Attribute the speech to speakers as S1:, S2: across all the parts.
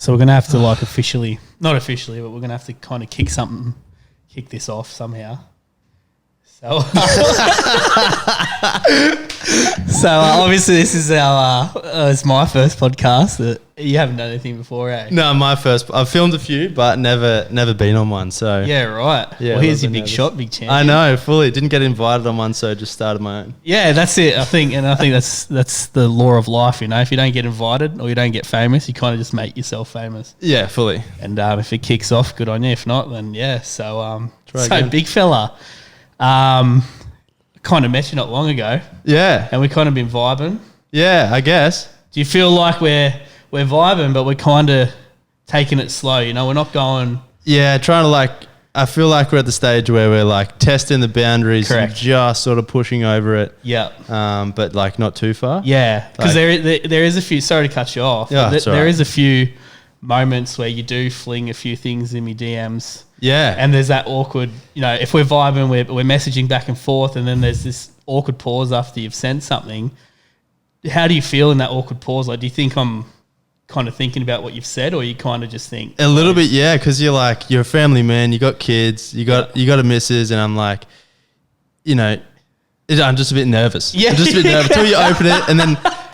S1: So we're going to have to like not officially, but we're going to have to kind of kick this off somehow. So, obviously this is it's my first podcast. You haven't done anything before, eh?
S2: No, my first. I've filmed a few, but never been on one. So
S1: yeah, right.
S2: Yeah,
S1: well, here's your big shot, big champion.
S2: I know, fully didn't get invited on one, so just started my own.
S1: Yeah, that's it. I think that's the law of life. You know, if you don't get invited or you don't get famous, you kind of just make yourself famous.
S2: Yeah, fully.
S1: And if it kicks off, good on you. If not, then yeah. So
S2: again.
S1: Big fella. Kind of met you not long ago.
S2: Yeah.
S1: And we kind of been vibing.
S2: Yeah, I guess.
S1: Do you feel like we're vibing, but we're kind of taking it slow? You know, we're not going.
S2: Yeah, trying to I feel like we're at the stage where we're like testing the boundaries.
S1: Correct.
S2: And just sort of pushing over it.
S1: Yeah.
S2: But like not too far.
S1: Yeah, because there is a few. Sorry to cut you off.
S2: Yeah,
S1: there is a few moments where you do fling a few things in me DMs.
S2: Yeah.
S1: And there's that awkward, you know, if we're vibing, we're messaging back and forth, and then there's this awkward pause after you've sent something. How do you feel in that awkward pause? Like, do you think I'm kind of thinking about what you've said, or you kind of just think
S2: a little bit? Yeah, because you're a family man, you got kids, you got a missus, and I'm like, you know, I'm just a bit nervous.
S1: Yeah.
S2: I'm just a bit nervous until you open it,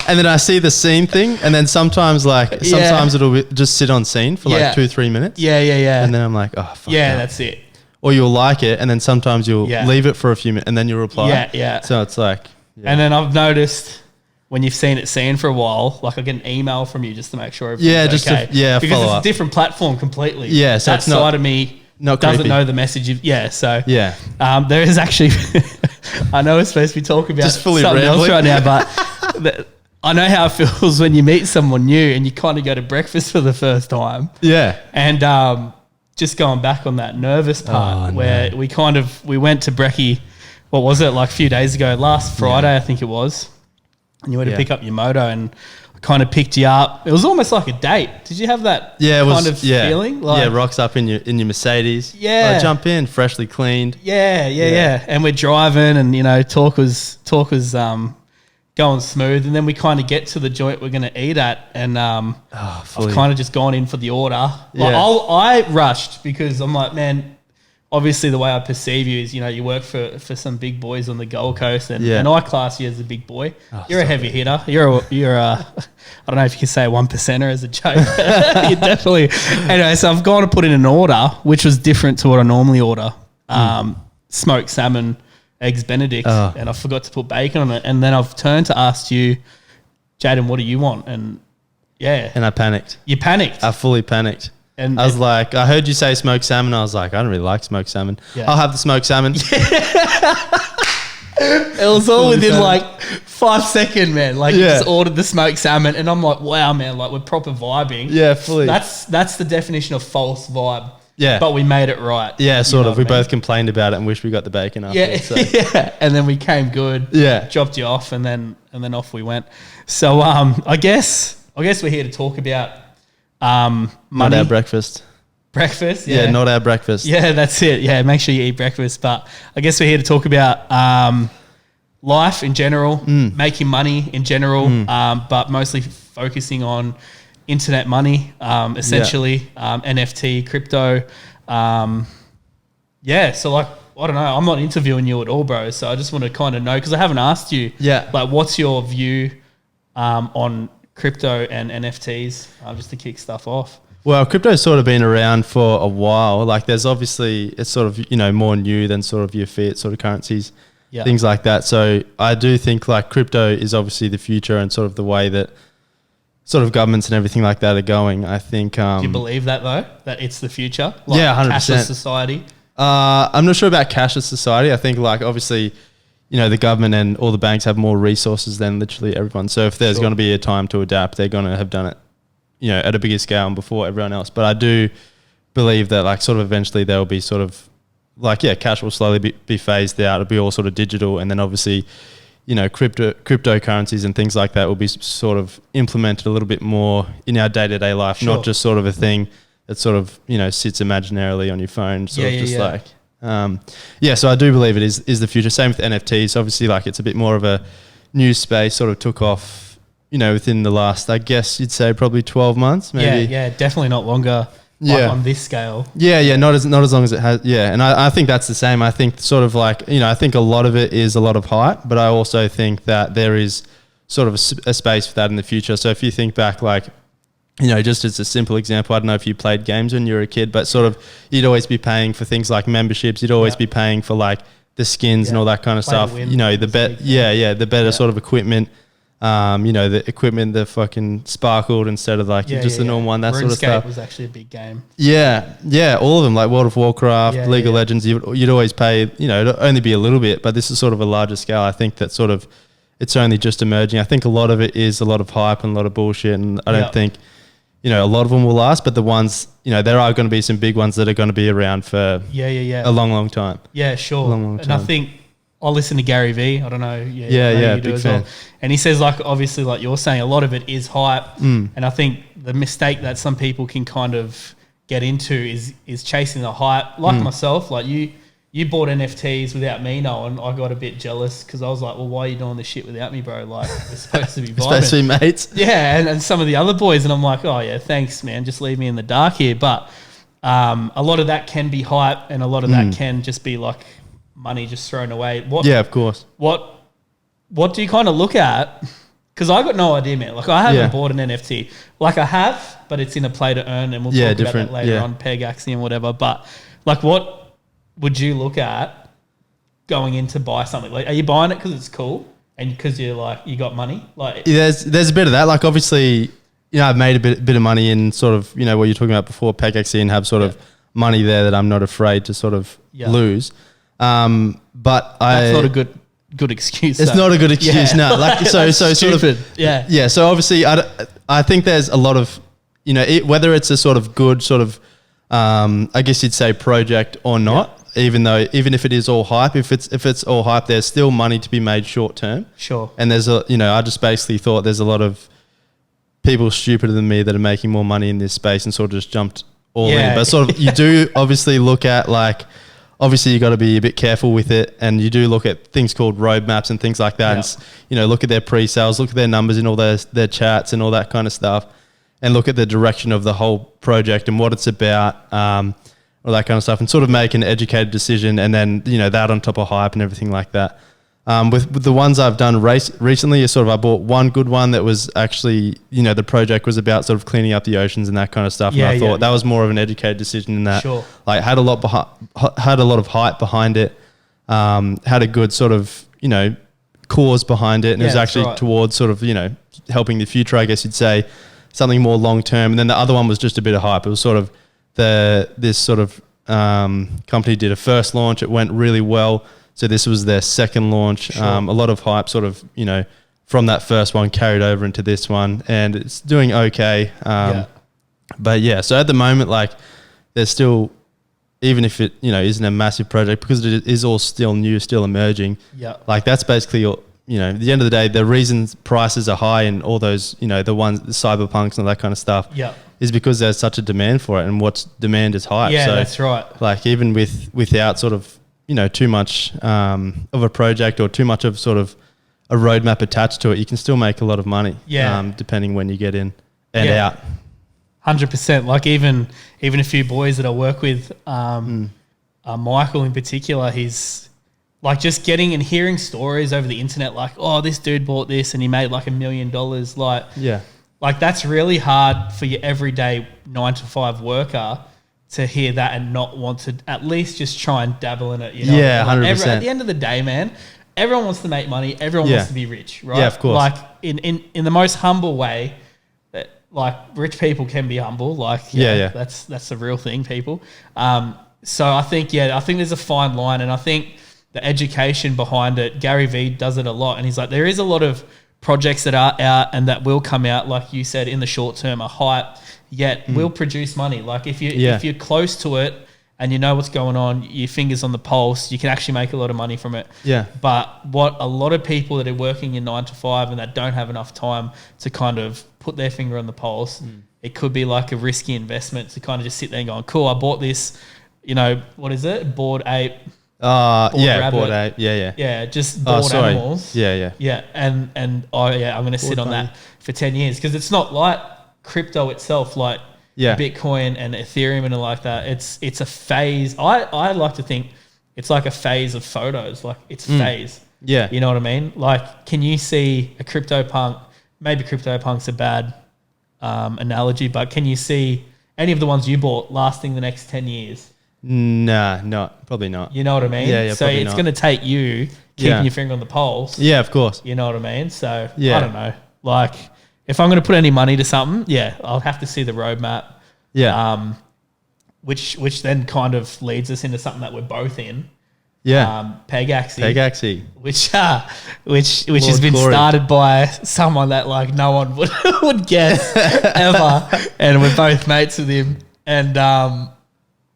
S2: and then I see the scene thing, and then sometimes it'll just sit on scene for 2-3 minutes.
S1: Yeah.
S2: And then I'm like, oh, fuck.
S1: Yeah,
S2: no.
S1: that's it.
S2: Or you'll like it, and then sometimes you'll leave it for a few minutes, and then you'll reply.
S1: Yeah.
S2: So it's like,
S1: And then I've noticed when you've seen it seen for a while, like I get an email from you just to make sure everything's okay.
S2: Because
S1: it's a different platform completely.
S2: Yeah, so
S1: that
S2: it's not
S1: side of me
S2: not
S1: doesn't
S2: creepy.
S1: know the message. So
S2: yeah.
S1: There is actually, I know we're supposed to be talking about
S2: just fully
S1: something else
S2: rambling
S1: right now, but I know how it feels when you meet someone new and you kind of go to breakfast for the first time.
S2: Yeah.
S1: And just going back on that nervous part where we went to brekkie, what was it, like a few days ago, last Friday I think it was, and you went to pick up your moto, and I kind of picked you up. It was almost like a date. Did you have that feeling? Like,
S2: rocks up in your Mercedes.
S1: Yeah.
S2: I jump in, freshly cleaned.
S1: Yeah. And we're driving, and, you know, talk was going smooth, and then we kind of get to the joint we're going to eat at, and I've kind of just gone in for the order. Like, I rushed because I'm like, man, obviously the way I perceive you is, you know, you work for some big boys on the Gold Coast, and I class you as a big boy. You're a heavy hitter. You're a I don't know if you can say 1%er as a joke. You're definitely. Anyway, so I've gone to put in an order, which was different to what I normally order. Smoked salmon, eggs Benedict, and I forgot to put bacon on it. And then I've turned to ask you, Jayden, what do you want? And
S2: and I panicked.
S1: You panicked.
S2: I fully panicked. And I was like, I heard you say smoked salmon. I was like, I don't really like smoked salmon. Yeah. I'll have the smoked salmon.
S1: It was all within like 5 seconds, man. Like you just ordered the smoked salmon, and I'm like, wow, man, like we're proper vibing.
S2: Yeah, fully.
S1: That's the definition of false vibe.
S2: Yeah.
S1: But we made it right.
S2: Yeah, sort of. We both complained about it and wished we got the bacon afterwards.
S1: Yeah. And then we came good.
S2: Yeah.
S1: Dropped you off, and then off we went. So I guess we're here to talk about money.
S2: Not our breakfast.
S1: Breakfast?
S2: Yeah, not our breakfast.
S1: Yeah, that's it. Yeah, make sure you eat breakfast. But I guess we're here to talk about life in general, making money in general, but mostly focusing on internet money, essentially, NFT, crypto. So like, I don't know, I'm not interviewing you at all, bro. So I just want to kind of know, because I haven't asked you, like, what's your view on crypto and NFTs, just to kick stuff off?
S2: Well, crypto's sort of been around for a while. Like there's obviously, it's sort of, you know, more new than sort of your fiat sort of currencies, things like that. So I do think like crypto is obviously the future and sort of the way that sort of governments and everything like that are going. I think.
S1: Do you believe that though? That it's the future?
S2: Like 100%.
S1: Cashless society?
S2: I'm not sure about cashless society. I think like obviously, you know, the government and all the banks have more resources than literally everyone. So if there's going to be a time to adapt, they're going to have done it, you know, at a bigger scale and before everyone else. But I do believe that like sort of eventually there will be sort of like, cash will slowly be phased out. It'll be all sort of digital. And then obviously, you know, cryptocurrencies and things like that will be sort of implemented a little bit more in our day-to-day life, not just sort of a thing that sort of, you know, sits imaginarily on your phone. So I do believe it is the future. Same with NFTs. Obviously, like it's a bit more of a new space, sort of took off, within the last, I guess you'd say probably 12 months, maybe.
S1: Yeah, definitely not longer.
S2: Yeah.
S1: On this scale.
S2: Yeah, not as long as it has. Yeah, and I think that's the same. I think sort of like, I think a lot of it is a lot of hype, but I also think that there is sort of a space for that in the future. So if you think back, like, just as a simple example, I don't know if you played games when you were a kid, but sort of you'd always be paying for things like memberships. You'd always be paying for like the skins and all that kind of stuff. The better sort of equipment. The equipment that fucking sparkled instead of like just the normal one, that sort of stuff.
S1: Was actually a big game.
S2: Yeah, all of them, like World of Warcraft, League of Legends. You'd always pay, it'd only be a little bit, but this is sort of a larger scale. I think that sort of it's only just emerging. I think a lot of it is a lot of hype and a lot of bullshit, and I don't think a lot of them will last. But the ones, there are going to be some big ones that are going to be around for a long time.
S1: Yeah, sure.
S2: Long time.
S1: And I think I listen to Gary V. I don't know.
S2: Yeah, big fan.
S1: Well. And he says, like, obviously, like you're saying, a lot of it is hype. And I think the mistake that some people can kind of get into is chasing the hype. Like myself, like you bought NFTs without me knowing. I got a bit jealous because I was like, well, why are you doing this shit without me, bro? Like, we're supposed to be vibing.
S2: Supposed to be mates.
S1: Yeah, and some of the other boys, and I'm like, oh, yeah, thanks, man. Just leave me in the dark here. But a lot of that can be hype, and a lot of that can just be like money just thrown away.
S2: Of course.
S1: What do you kind of look at? Because I got no idea, man. Like, I haven't bought an NFT. Like, I have, but it's in a play to earn, and we'll talk about that later on, Pegaxy and whatever. But, like, what would you look at going in to buy something? Like, are you buying it because it's cool and because you're like, you got money? Like,
S2: there's a bit of that. Like, obviously, I've made a bit of money in sort of, what you're talking about before, Pegaxy, and have sort of money there that I'm not afraid to sort of lose. But
S1: that's not a good excuse.
S2: It's not a good excuse. No, like so sort of yeah. So obviously, I think there's a lot of whether it's a sort of good sort of I guess you'd say project or not. Even if it is all hype, if it's all hype, there's still money to be made short term.
S1: Sure.
S2: And there's I just basically thought there's a lot of people stupider than me that are making more money in this space and sort of just jumped all in. But sort of you do obviously look at like. Obviously, you got to be a bit careful with it, and you do look at things called roadmaps and things like that. And, look at their pre-sales, look at their numbers in all their chats and all that kind of stuff, and look at the direction of the whole project and what it's about, all that kind of stuff, and sort of make an educated decision. And then that on top of hype and everything like that. With the ones I've done recently, I bought one good one that was actually, the project was about sort of cleaning up the oceans and that kind of stuff. And I thought that was more of an educated decision in that, like, had a lot of hype behind it, had a good sort of, cause behind it. And it was actually towards sort of, helping the future, I guess you'd say, something more long term. And then the other one was just a bit of hype. It was sort of this sort of company did a first launch. It went really well. So this was their second launch. A lot of hype sort of, from that first one carried over into this one, and it's doing okay. But so at the moment, like, there's still, even if it, isn't a massive project, because it is all still new, still emerging. Like, that's basically, at the end of the day, the reason prices are high and all those, the cyberpunks and all that kind of stuff is because there's such a demand for it, and what's demand is hype.
S1: Yeah, so, that's right.
S2: Like, even without sort of, too much of a project or too much of sort of a roadmap attached to it, you can still make a lot of money. Depending when you get in and out.
S1: 100%. Like, even a few boys that I work with, Michael in particular, he's like just getting and hearing stories over the internet, like, oh, this dude bought this and he made like $1 million. Like, that's really hard for your everyday 9-to-5 worker to hear that and not want to at least just try and dabble in it.
S2: 100%.
S1: At the end of the day, man, everyone wants to make money. Everyone wants to be rich, right?
S2: Yeah, of course.
S1: Like, in the most humble way, that, like, rich people can be humble. Like, that's the real thing, people. So I think there's a fine line, and I think the education behind it, Gary Vee does it a lot, and he's like, there is a lot of projects that are out and that will come out, like you said, in the short term, are hype, yet will produce money. Like, if you're close to it and you know what's going on, your fingers on the pulse, you can actually make a lot of money from it. But what a lot of people that are working in 9-to-5 and that don't have enough time to kind of put their finger on the pulse, it could be like a risky investment to kind of just sit there and go, cool, I bought this, what is it? Bored Ape
S2: Bored ape. Yeah.
S1: Yeah, just bored animals.
S2: Yeah.
S1: Yeah, and I'm going to sit on that for 10 years because it's not like crypto itself, like Bitcoin and Ethereum and like that. It's a phase. I like to think it's like a phase of photos. Like it's phase.
S2: Yeah.
S1: You know what I mean? Like, can you see a CryptoPunk? Maybe CryptoPunk's a bad analogy, but can you see any of the ones you bought lasting the next 10 years?
S2: Nah, probably not.
S1: You know what I mean?
S2: Yeah,
S1: so it's going to take you keeping your finger on the pulse.
S2: Yeah, of course.
S1: You know what I mean? So I don't know. Like, if I'm going to put any money to something, I'll have to see the roadmap.
S2: Yeah.
S1: Which then kind of leads us into something that we're both in.
S2: Yeah.
S1: Pegaxy. Which has been started by someone that like no one would guess ever, and we're both mates with him. And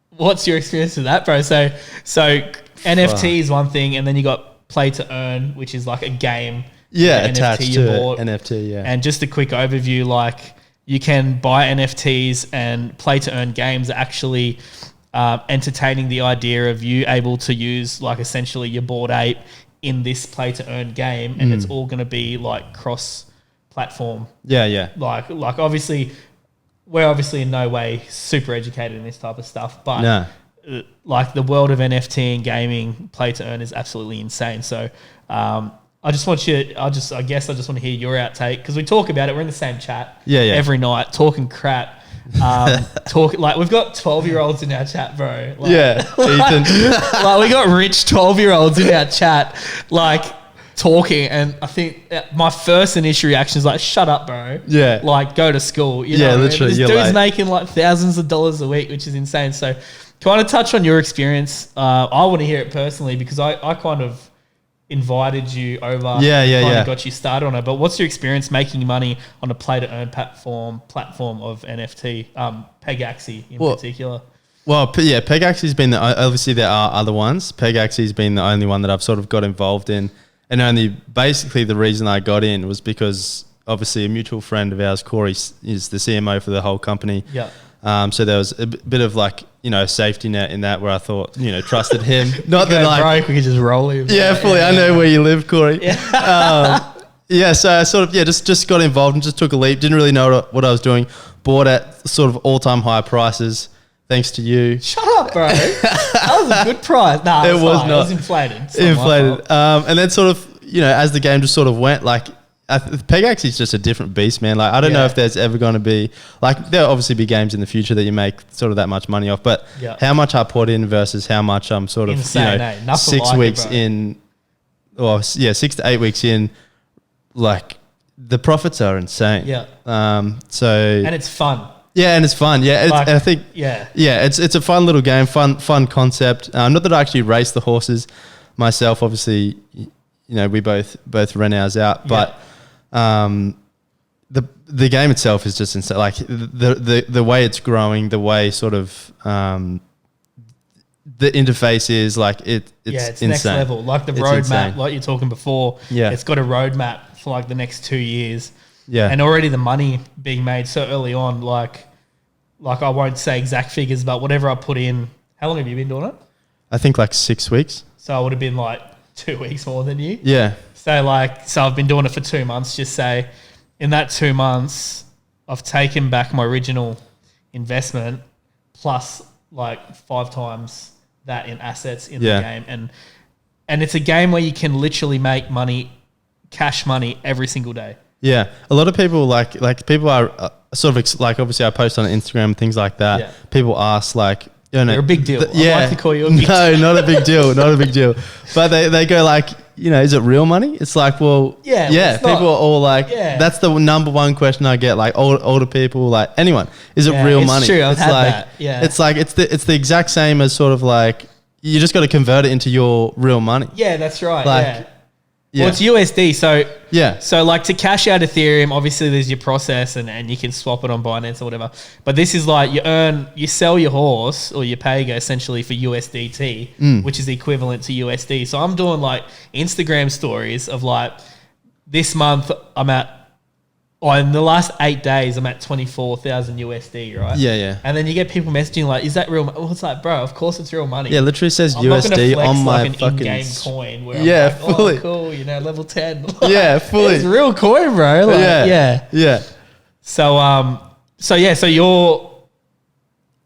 S1: what's your experience with that, bro? So NFT is one thing, and then you got play to earn, which is like a game.
S2: Yeah, attached to NFT. Yeah.
S1: And just a quick overview, like you can buy NFTs and play to earn games that actually entertaining the idea of you able to use like essentially your Bored Ape in this play to earn game, and it's all going to be like cross platform.
S2: Yeah.
S1: Like obviously we're obviously in no way super educated in this type of stuff, but like the world of NFT and gaming play to earn is absolutely insane. So I just want to hear your outtake because we talk about it. We're in the same chat every night talking crap. We've got 12-year-olds in our chat, bro.
S2: Ethan.
S1: Like we got rich 12-year-olds in our chat, like talking, and I think my first initial reaction is like, "Shut up, bro."
S2: Yeah.
S1: Like go to school. You know,
S2: literally.
S1: This dude's making like thousands of dollars a week, which is insane. So, kind of touch on your experience. I want to hear it personally because I kind of invited you over. Got you started on it. But what's your experience making money on a play to earn platform of NFT, Pegaxy in particular?
S2: Well, Pegaxy's been obviously there are other ones. Pegaxy's been the only one that I've sort of got involved in, and only basically the reason I got in was because obviously a mutual friend of ours, Corey, is the CMO for the whole company.
S1: Yeah.
S2: So there was a bit of like, safety net in that where I thought, trusted him. Not that like
S1: broke, we could just roll him.
S2: Yeah, fully. I know where you live, Corey. Yeah. So I sort of just got involved and just took a leap. Didn't really know what I was doing. Bought at sort of all-time high prices, thanks to you.
S1: Shut up, bro. That was a good price. Nah, it was not. It was inflated.
S2: And then sort of, as the game just sort of went, like, Pegaxy is just a different beast, man. Like, I don't know if there's ever going to be, like, there'll obviously be games in the future that you make sort of that much money off, but how much I put in versus how much I'm sort of,
S1: insane,
S2: 6 weeks in, or 6 to 8 weeks in, like, the profits are insane.
S1: Yeah.
S2: And
S1: it's fun.
S2: Yeah, and it's fun. Yeah, and I think it's a fun little game, fun concept. Not that I actually race the horses myself. Obviously, we both rent ours out, but the game itself is just insane. Like the way it's growing, the way sort of the interface is like it's
S1: insane. Next level. Like the roadmap, like you're talking before. Yeah, it's got a roadmap for like the next 2 years. Yeah, and already the money being made so early on. Like I won't say exact figures, but whatever I put in. How long have you been doing it?
S2: I think like 6 weeks.
S1: So I would have been like 2 weeks more than you.
S2: Yeah.
S1: So I've been doing it for 2 months. Just say in that 2 months, I've taken back my original investment plus like 5 times that in assets in the game. And it's a game where you can literally make money, cash money every single day.
S2: Yeah. A lot of people like people are sort of like, obviously I post on Instagram, things like that. Yeah. People ask like,
S1: you're a big deal. I'd like to call you a big deal.
S2: No, not a big deal. Not a big deal. But they go like, is it real money? It's like, well, people are all like, that's the number one question I get. Like older people, like anyone, is it real money?
S1: True. I've had
S2: like,
S1: that. Yeah.
S2: It's like, it's the exact same as sort of like, you just got to convert it into your real money.
S1: Yeah, that's right.
S2: Like,
S1: well, it's USD. So like to cash out Ethereum, obviously there's your process and you can swap it on Binance or whatever. But this is like you sell your horse or your Pega essentially for USDT, which is equivalent to USD. So I'm doing like Instagram stories of like this month I'm at in the last 8 days, I'm at 24,000 USD, right?
S2: Yeah.
S1: And then you get people messaging like, "Is that real?" Well, it's like, bro, of course it's real money.
S2: Yeah, literally says
S1: I'm not
S2: USD
S1: flex
S2: on my
S1: like an
S2: fucking
S1: in-game coin. Where
S2: yeah,
S1: I'm like,
S2: fully.
S1: oh, cool, level 10.
S2: Yeah, fully.
S1: It's real coin, bro. Like, yeah. So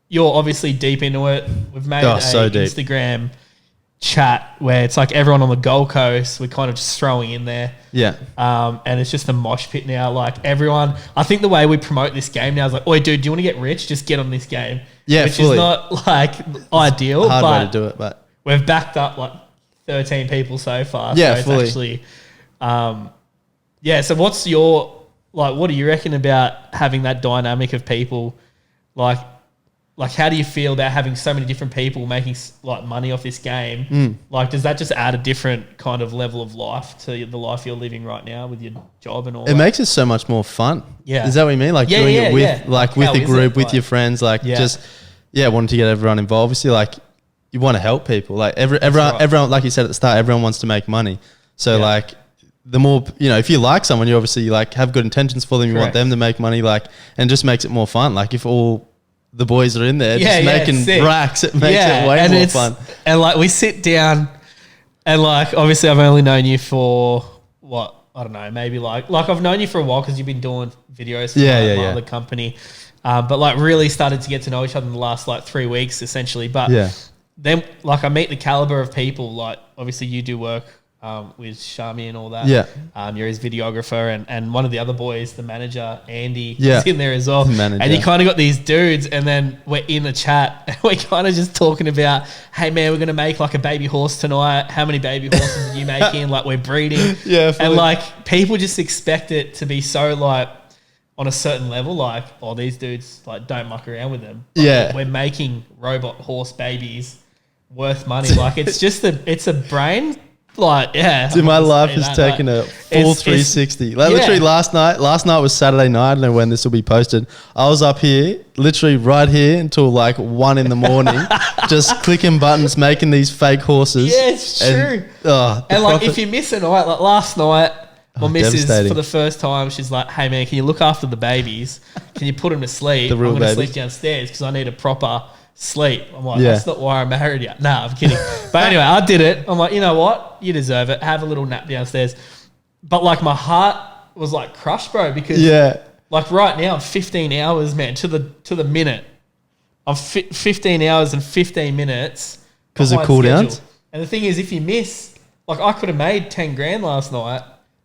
S1: you're obviously deep into it. We've made
S2: so deep.
S1: Instagram chat where it's like everyone on the Gold Coast, we're kind of just throwing in there.
S2: Yeah.
S1: And it's just a mosh pit now. Like everyone, I think the way we promote this game now is like, "Oi, dude, do you want to get rich? Just get on this game."
S2: Yeah,
S1: which
S2: fully.
S1: is not like ideal,
S2: Hard
S1: but
S2: way to do it, but
S1: we've backed up like 13 people so far.
S2: Yeah,
S1: so it's
S2: fully.
S1: actually, So what's your what do you reckon about having that dynamic of people? Like, how do you feel about having so many different people making like money off this game? Like, does that just add a different kind of level of life to the life you're living right now with your job and all?
S2: It makes it so much more fun.
S1: Yeah,
S2: is that what you mean? Like doing it with with a group, with your friends, wanting to get everyone involved. Obviously, like you want to help people. Like everyone, like you said at the start, everyone wants to make money. So like the more if you like someone, you obviously like have good intentions for them. You want them to make money, and it just makes it more fun. Like if all the boys are in there just making racks, it makes it way more fun.
S1: And like we sit down and like obviously I've only known you for I don't know, maybe like I've known you for a while because you've been doing videos for my other company. But like really started to get to know each other in the last like 3 weeks essentially. But then like I meet the caliber of people, like obviously you do work with Shami and all that.
S2: Yeah.
S1: You're his videographer and one of the other boys, the manager, Andy, is in there as well. And you kind of got these dudes and then we're in the chat and we're kind of just talking about, hey man, we're going to make like a baby horse tonight. How many baby horses are you making? Like we're breeding.
S2: Yeah. Fully.
S1: And like people just expect it to be so like on a certain level, like, these dudes like don't muck around with them. Like, we're making robot horse babies worth money. Like it's just it's a brain. Like,
S2: dude, my life has taken a full 360. Literally last night was Saturday night. I don't know when this will be posted. I was up here, literally right here until like 1 a.m, just clicking buttons, making these fake horses.
S1: Yeah, it's true. And like, if you miss a night, like last night, my missus, for the first time, she's like, hey man, can you look after the babies? Can you put them to sleep? I'm going to sleep downstairs because I need a proper sleep. I'm like, that's not why I married you. Nah, I'm kidding. But anyway, I did it. I'm like, you know what? You deserve it. Have a little nap downstairs. But like my heart was like crushed, bro, because like right now I'm 15 hours, man, to the minute. I'm 15 hours and 15 minutes.
S2: Because of cooldowns?
S1: And the thing is, if you miss, like I could have made 10 grand last night,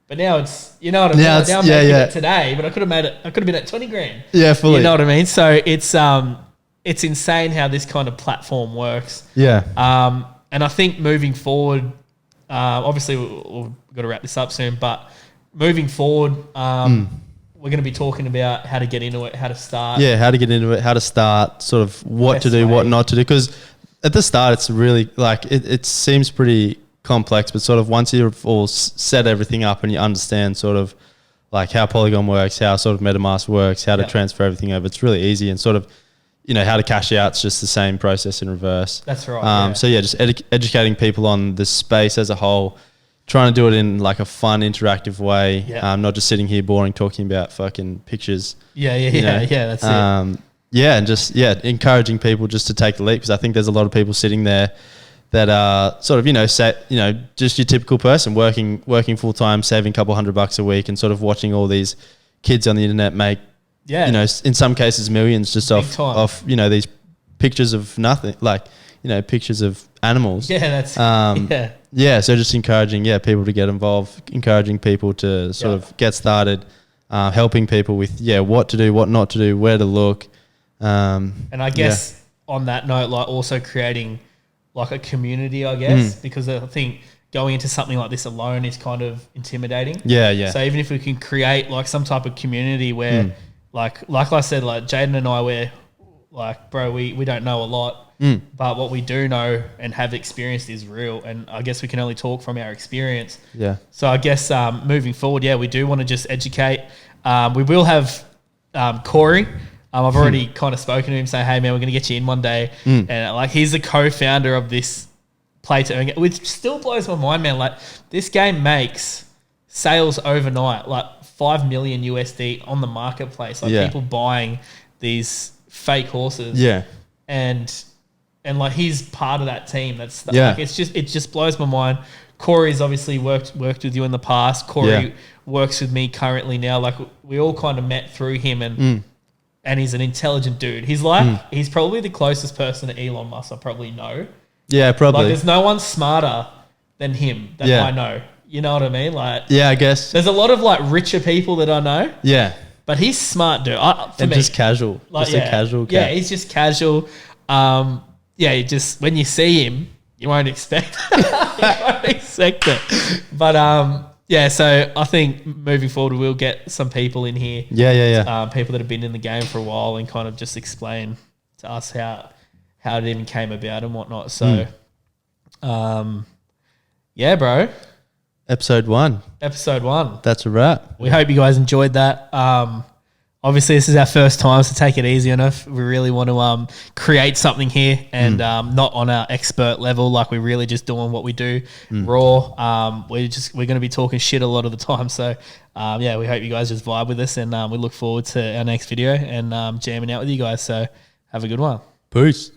S1: but now it's, you know what I mean? Now I'm making it today, but I could have been at 20 grand.
S2: Yeah, fully.
S1: You know what I mean? So it's insane how this kind of platform works.
S2: Yeah.
S1: And I think moving forward, obviously we've got to wrap this up soon, but moving forward, we're going to be talking about how to get into it, how to start.
S2: Yeah, how to get into it, how to start, sort of what to do, what not to do. Because at the start, it's really like, it seems pretty complex, but sort of once you've all set everything up and you understand sort of like how Polygon works, how sort of MetaMask works, how to transfer everything over, it's really easy, and sort of, how to cash out, it's just the same process in reverse.
S1: That's right.
S2: So just educating people on the space as a whole, trying to do it in like a fun, interactive way. Yeah. Not just sitting here boring, talking about fucking pictures.
S1: Yeah. That's it.
S2: And just encouraging people just to take the leap, because I think there's a lot of people sitting there that are sort of just your typical person working full time, saving a couple $100 a week, and sort of watching all these kids on the internet make. Yeah. In some cases millions just off these pictures of nothing, like, pictures of animals.
S1: Yeah, that's
S2: so just encouraging people to get involved, encouraging people to sort of get started, helping people with what to do, what not to do, where to look.
S1: And I guess on that note, like also creating like a community, I guess, because I think going into something like this alone is kind of intimidating.
S2: Yeah.
S1: So even if we can create like some type of community where like I said, like Jayden and I, we're like, bro, we don't know a lot, but what we do know and have experienced is real. And I guess we can only talk from our experience. Yeah. So I guess moving forward, we do want to just educate. We will have Corey. I've already kind of spoken to him saying, hey man, we're going to get you in one day. And like, he's the co-founder of this play to earn, which still blows my mind, man. Like this game makes sales overnight, like 5 million USD on the marketplace, like people buying these fake horses.
S2: Yeah.
S1: And like he's part of that team. That's like, it just blows my mind. Corey's obviously worked with you in the past. Corey works with me currently now. Like we all kind of met through him, and he's an intelligent dude. He's like he's probably the closest person to Elon Musk I probably know.
S2: Yeah, probably.
S1: Like there's no one smarter than him that I know. You know what I mean? Like
S2: I guess
S1: there's a lot of like richer people that I know.
S2: Yeah.
S1: But he's smart, dude. For me,
S2: just casual. Like, just a casual cat.
S1: Yeah, he's just casual. You just when you see him, you won't expect it. But so I think moving forward we'll get some people in here. People that have been in the game for a while and kind of just explain to us how it even came about and whatnot. So bro.
S2: Episode 1.
S1: That's
S2: a wrap.
S1: We hope you guys enjoyed that. Obviously, this is our first time, so take it easy on us. We really want to create something here and not on our expert level. Like we're really just doing what we do raw. We're going to be talking shit a lot of the time. So, we hope you guys just vibe with us, and we look forward to our next video and jamming out with you guys. So have a good one.
S2: Peace.